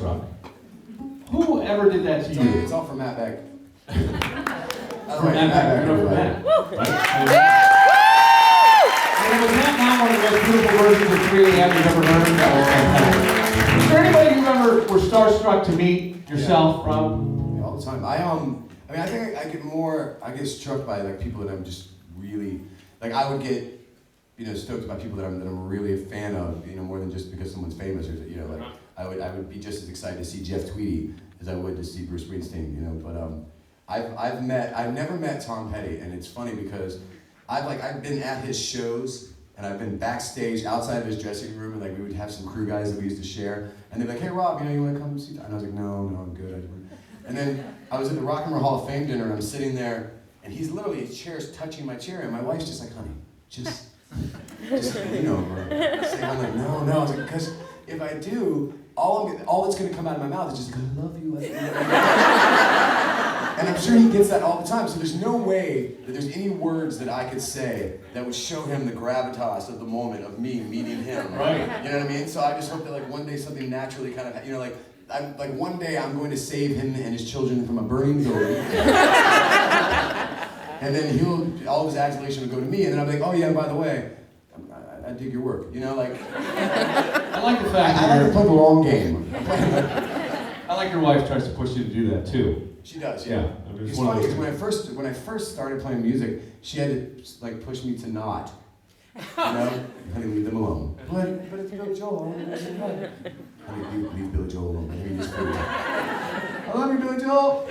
starstruck. Who ever did that to you? It's all from Matt Beck. From Matt Beck. You know, from Matt. Right? And was that not one of the most beautiful versions of 3 AM you've ever heard? That was fantastic. Is there anybody you ever were starstruck to meet yourself from? Yeah, all the time. I mean, I think I get struck by like people that I'm just really, like I would get, stoked about people that I'm really a fan of, more than just because someone's famous or, like I would be just as excited to see Jeff Tweedy as I would to see Bruce Springsteen, but I've never met Tom Petty, and it's funny because I've been at his shows and I've been backstage outside of his dressing room, and like we would have some crew guys that we used to share, and they'd be like, "Hey Rob, you want to come see?" And I was like, "No, I'm good." And then I was at the Rock and Roll Hall of Fame dinner, and I'm sitting there, and his chair's touching my chair, and my wife's just like, "Honey, just say no." I'm like, "No." I was like, because if I do, all that's gonna come out of my mouth is just, "I love you." And I'm sure he gets that all the time, so there's no way that there's any words that I could say that would show him the gravitas of the moment of me meeting him. Right. You know what I mean? So I just hope that like one day something naturally kind of, like one day I'm going to save him and his children from a burning building. And then all of his adulation will go to me, and then I'll be like, "Oh yeah, by the way, I dig your work." I like the fact I like to play the long game. I like your wife tries to push you to do that too. She does, yeah. It's funny because when I first started playing music, she had to like push me to not. Honey, leave them alone. But if you Billy Joel, I want to honey, leave Billy Joel alone. I love you, Billy Joel.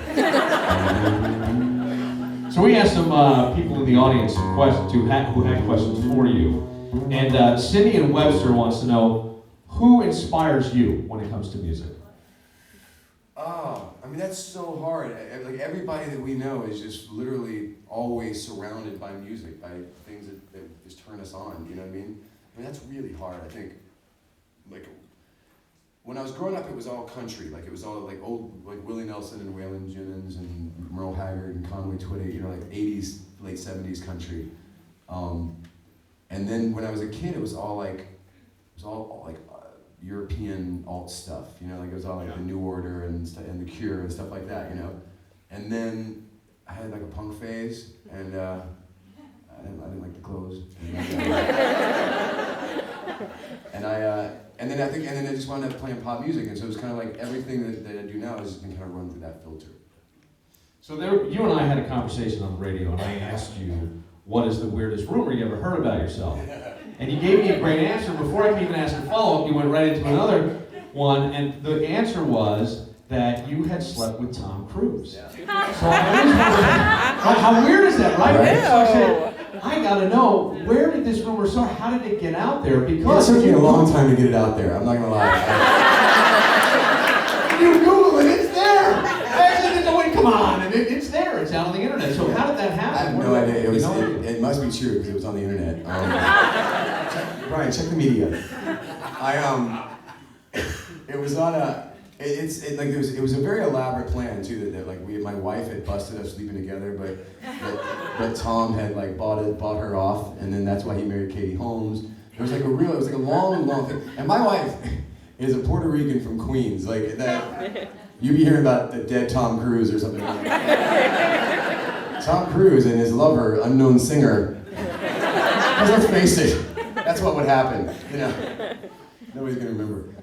So we asked some people in the audience some questions who had questions for you, and Cindy in Webster wants to know who inspires you when it comes to music. I mean, that's so hard. Like everybody that we know is just literally always surrounded by music, by things that just turn us on. You know what I mean? I mean, that's really hard. I think, like, when I was growing up, it was all country. Like, it was all like old, like Willie Nelson and Waylon Jennings and Merle Haggard and Conway Twitty. Like 80s, late 70s country. And then when I was a kid, it was all like European alt stuff, like it was all like the New Order and The Cure and stuff like that, And then I had like a punk phase, and I didn't like the clothes. And then I just wound up playing pop music, and so it was kind of like everything that I do now has just been kind of run through that filter. So you and I had a conversation on the radio, and I asked you, what is the weirdest rumor you ever heard about yourself? And you gave me a great answer. Before I could even ask a follow-up, you went right into another one, and the answer was that you had slept with Tom Cruise. Yeah. So I was wondering, how weird is that, right? Right. So I said, I gotta know, where did this rumor start? How did it get out there? Because it took me a long time to get it out there, I'm not gonna lie. You Google it, it's there! Come on, and it's there, it's out on the internet. So how did that happen? I have no idea. It must be true because it was on the internet. Brian, check the media. It was on a. It was a very elaborate plan too. That like my wife had busted us sleeping together, but Tom had like bought her off, and then that's why he married Katie Holmes. It was like a long thing. And my wife is a Puerto Rican from Queens, like that. You'd be hearing about the dead Tom Cruise or something like that. Tom Cruise and his lover, unknown singer. Because let's face it, that's what would happen. Nobody's gonna remember.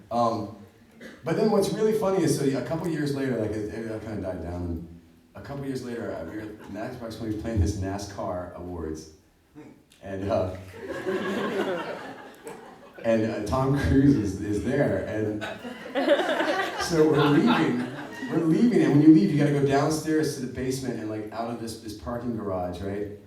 But then what's really funny is, so a couple years later, like it kind of died down. And a couple years later, we were at NASCAR when we were playing this NASCAR awards, and Tom Cruise is there, and so we're leaving, and when you leave, you gotta go downstairs to the basement and like out of this parking garage, right?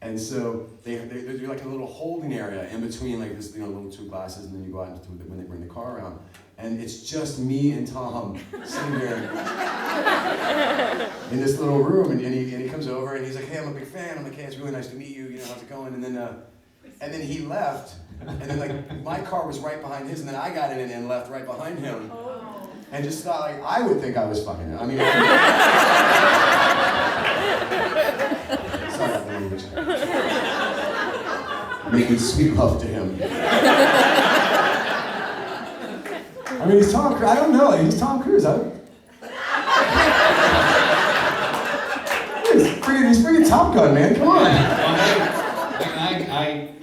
And so they do like a little holding area in between like this, little two glasses, and then you go out into when they bring the car around, and it's just me and Tom sitting there in this little room, and he comes over and he's like, "Hey, I'm a big fan." I'm like, "Hey, it's really nice to meet you. How's it going?" And then he left, and then like my car was right behind his, and then I got in and left right behind him, and just thought like I would think I was fucking him. I mean, sorry about the language. Making sweet love to him. I I mean, he's Tom Cruise. I don't know. He's Tom Cruise. He's freaking Top Gun, man. Come on. I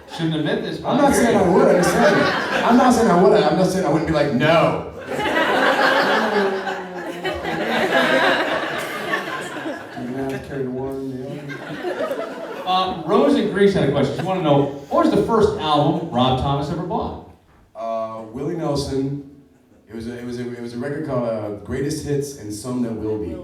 shouldn't admit this, but I'm not saying I would. I'm just saying. I'm not saying I would. I'm not saying I wouldn't be like, no. Carry the one, the other. Rose in Greece had a question. She wanted to know, what was the first album Rob Thomas ever bought? Willie Nelson. It was a record called Greatest Hits and Some That Will Be.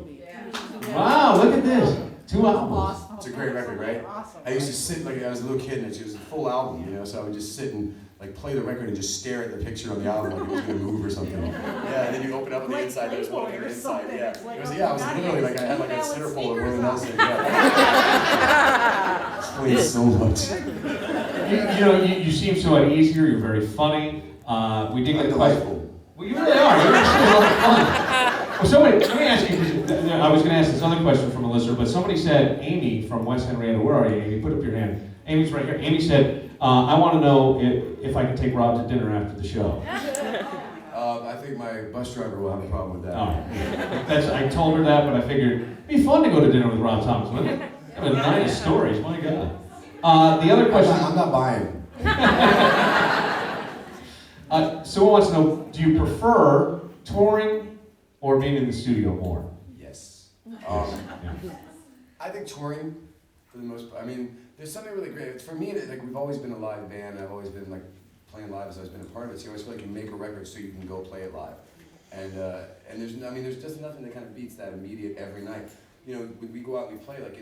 Wow, look at this. 2 albums. Awesome. It's a great record, right? Awesome. I used to sit like I was a little kid, and it was a full album, you know. So I would just sit and like play the record and just stare at the picture on the album like it was gonna move or something. Yeah, and then you open up on the inside. There's one on the inside. Yeah, it was. Yeah, I was literally like I had like a centerfold of Willie Nelson. Yeah. Explains so much. You seem so at ease here. You're very funny. We did get the question. Delightful. Well, you really are. You're actually a lot of fun. Well, somebody, let me ask you. I was going to ask this other question from a listener, but somebody said, Amy from West Henrietta. Where are you, Amy? Put up your hand. Amy's right here. Amy said, I want to know if I can take Rob to dinner after the show. I think my bus driver will have a problem with that. Oh, I told her that, but I figured it'd be fun to go to dinner with Rob Thomas, wouldn't it? I mean, 9 stories. My God. The other question. I'm not buying. Someone wants to know, do you prefer touring or being in the studio more? Yes. Yeah. I think touring, for the most part. I mean, there's something really great. For me, like we've always been a live band. I've always been like playing live as I've been a part of it. So you always feel like you make a record so you can go play it live. And there's just nothing that kind of beats that immediate every night. You know, when we go out and we play, like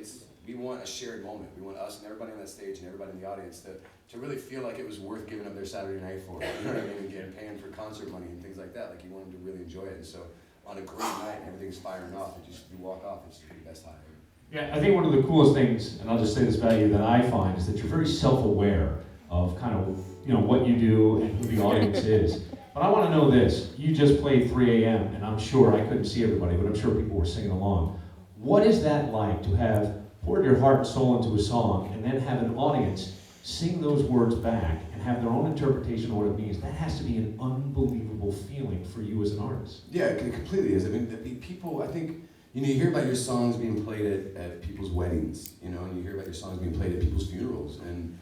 we want a shared moment. We want us and everybody on that stage and everybody in the audience to really feel like it was worth giving up their Saturday night for. You know what I mean? And paying for concert money and things like that. Like you want them to really enjoy it. And so on a great night and everything's firing off, you walk off, it's the best time ever. Yeah, I think one of the coolest things, and I'll just say this about you, that I find is that you're very self-aware of kind of what you do and who the audience is. But I want to know this. You just played 3 a.m., and I'm sure I couldn't see everybody, but I'm sure people were singing along. What is that like to have poured your heart and soul into a song and then have an audience sing those words back and have their own interpretation of what it means? That has to be an unbelievable feeling for you as an artist. Yeah, it completely is. I mean, people, I think, you hear about your songs being played at people's weddings, and you hear about your songs being played at people's funerals, and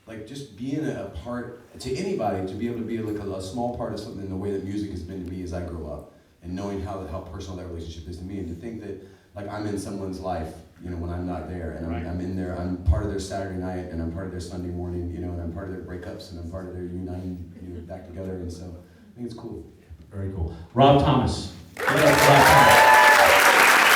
like just being a part, to anybody, to be able to be like a small part of something in the way that music has been to me as I grow up, and knowing how personal that relationship is to me, and to think that like I'm in someone's life, when I'm not there, and I'm in there, I'm part of their Saturday night, and I'm part of their Sunday morning, and I'm part of their breakups, and I'm part of their uniting, back together, and so I think it's cool. Very cool. Rob Thomas.